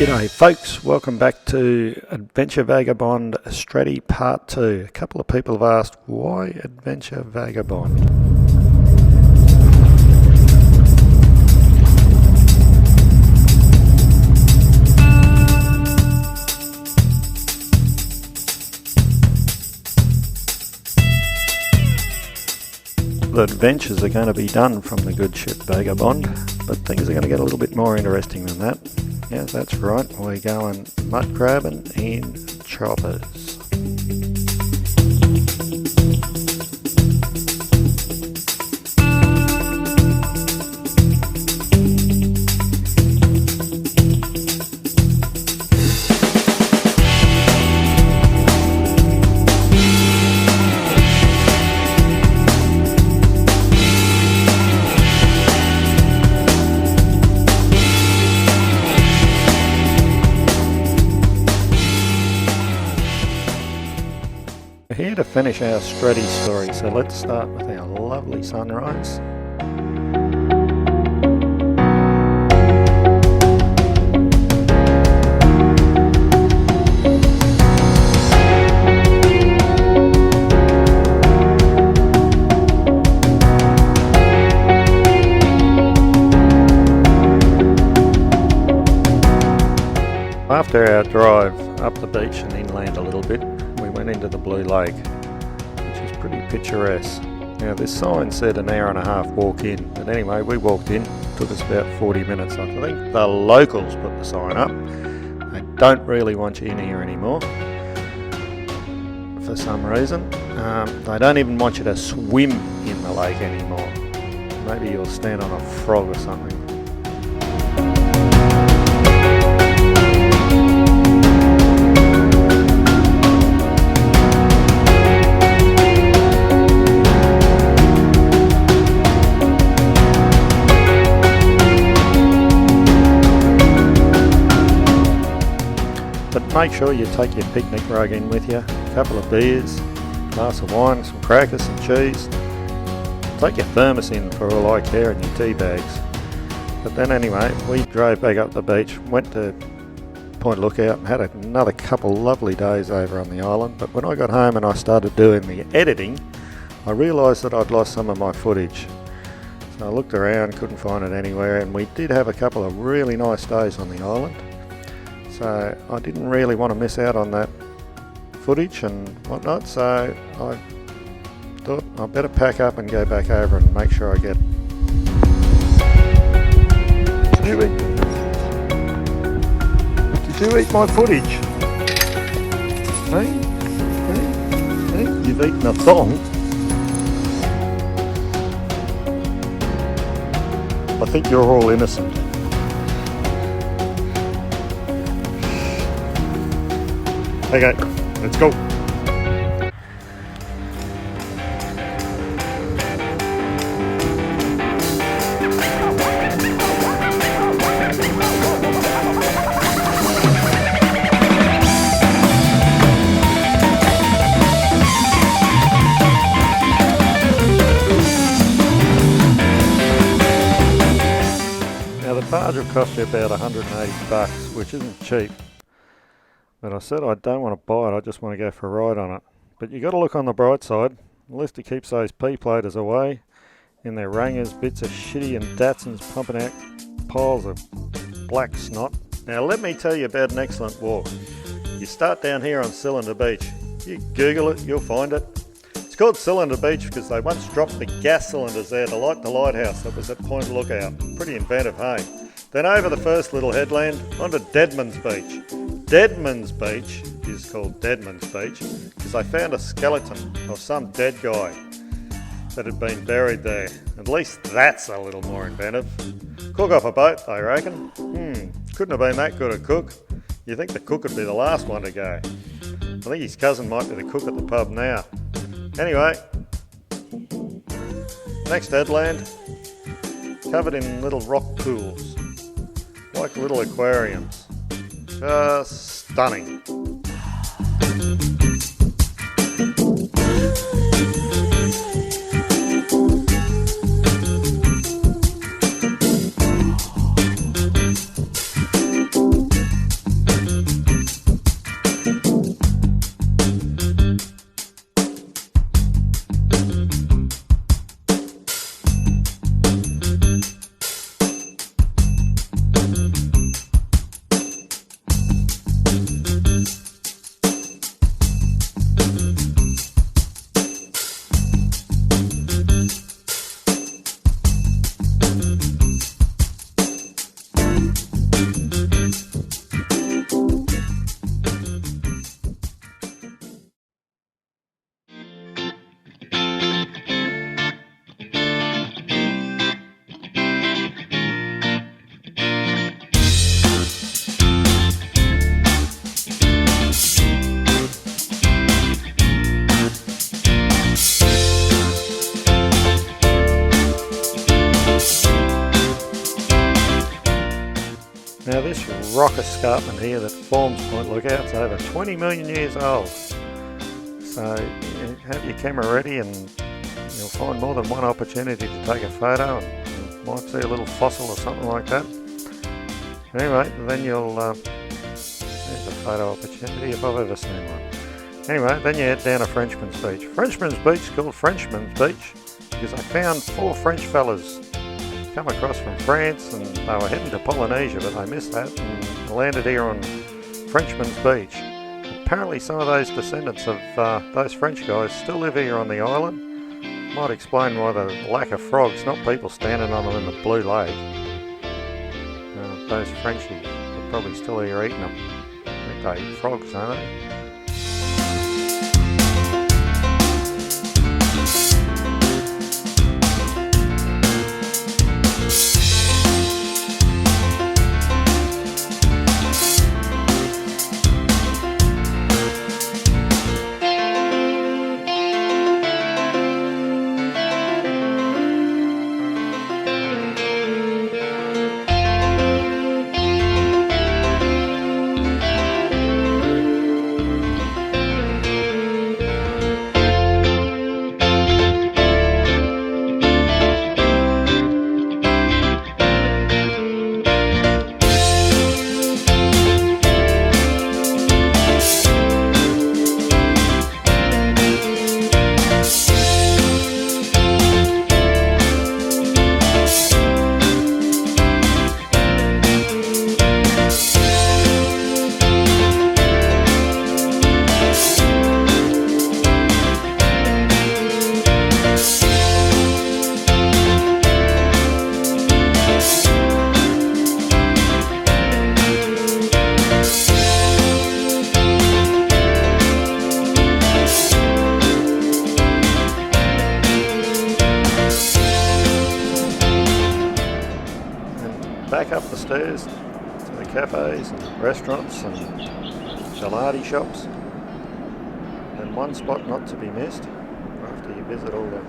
G'day folks, welcome back to Adventure Vagabond Strategy Part 2. A couple of people have asked, why Adventure Vagabond? The adventures are going to be done from the good ship Vagabond, but things are going to get a little bit more interesting than that. Yes, that's right, we're going mud crabbing in choppers. We're here to finish our strategy story, so let's start with our lovely sunrise. After our drive up the beach and inland a little bit, we went into the Blue Lake, which is pretty picturesque. Now this sign said an hour and a half walk in, but anyway we walked in, took us about 40 minutes. I think the locals put the sign up. They don't really want you in here anymore for some reason. They don't even want you to swim in the lake anymore. Maybe you'll stand on a frog or something. But make sure you take your picnic rug in with you, a couple of beers, a glass of wine, some crackers, some cheese. Take your thermos in for all I care and your tea bags. But then anyway, we drove back up the beach, went to Point Lookout and had another couple lovely days over on the island. But when I got home and I started doing the editing, I realised that I'd lost some of my footage. So I looked around, couldn't find it anywhere, and we did have a couple of really nice days on the island. So I didn't really want to miss out on that footage and whatnot, so I thought I better pack up and go back over and make sure I get... Did you eat my footage? Hey? You've eaten a thong? I think you're all innocent. Okay, let's go. Now the barge will cost you about $180, which isn't cheap. But I said I don't want to buy it, I just want to go for a ride on it. But you got to look on the bright side. At least it keeps those P-platers away in their rangers, bits of shitty and Datsuns pumping out piles of black snot. Now let me tell you about an excellent walk. You start down here on Cylinder Beach. You Google it, you'll find it. It's called Cylinder Beach because they once dropped the gas cylinders there to light the lighthouse that was at Point Lookout. Pretty inventive, hey? Then over the first little headland, onto Deadman's Beach. Deadman's Beach is called Deadman's Beach because they found a skeleton of some dead guy that had been buried there. At least that's a little more inventive. Cook off a boat, they reckon. Couldn't have been that good a cook. You think the cook would be the last one to go. I think his cousin might be the cook at the pub now. Anyway, next headland, covered in little rock pools, like little aquariums. Just stunning. rock escarpment here that forms Point Lookout. It's over 20 million years old. So you have your camera ready and you'll find more than one opportunity to take a photo, and you might see a little fossil or something like that. Anyway, then you'll, there's a photo opportunity if I've ever seen one. Anyway, then you head down to Frenchman's Beach. Frenchman's Beach is called Frenchman's Beach because I found 4 French fellas come across from France and they were heading to Polynesia, but they missed that and landed here on Frenchman's Beach. Apparently some of those descendants of those French guys still live here on the island. Might explain why the lack of frogs, not people standing on them in the Blue Lake. Those Frenchies are probably still here eating them. I think they eat frogs, don't they? Back up the stairs to the cafes and restaurants and gelati shops. And one spot not to be missed after you visit all the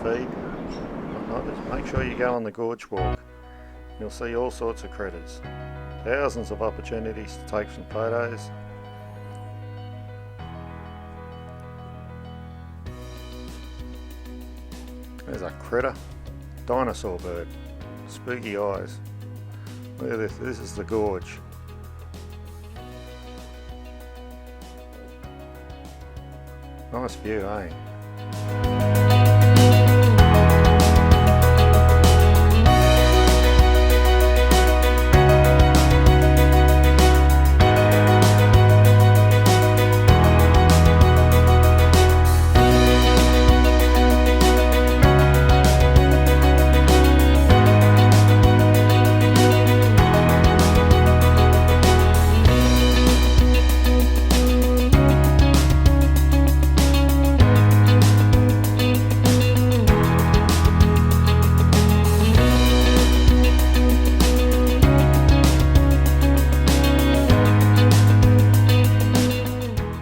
feed and whatnot is make sure you go on the Gorge Walk. You'll see all sorts of critters. Thousands of opportunities to take some photos. There's a critter, dinosaur bird. Spooky eyes. Look at this, this is the gorge. Nice view, eh?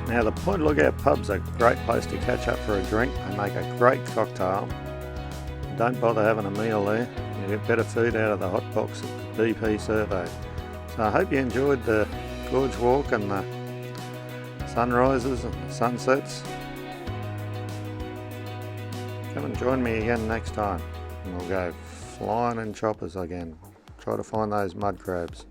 Now the Point Lookout pub's a great place to catch up for a drink. They make a great cocktail. Don't bother having a meal there. You get better food out of the hot box at the DP survey. So I hope you enjoyed the Gorge Walk and the sunrises and the sunsets. Come and join me again next time and we'll go flying in choppers again. Try to find those mud crabs.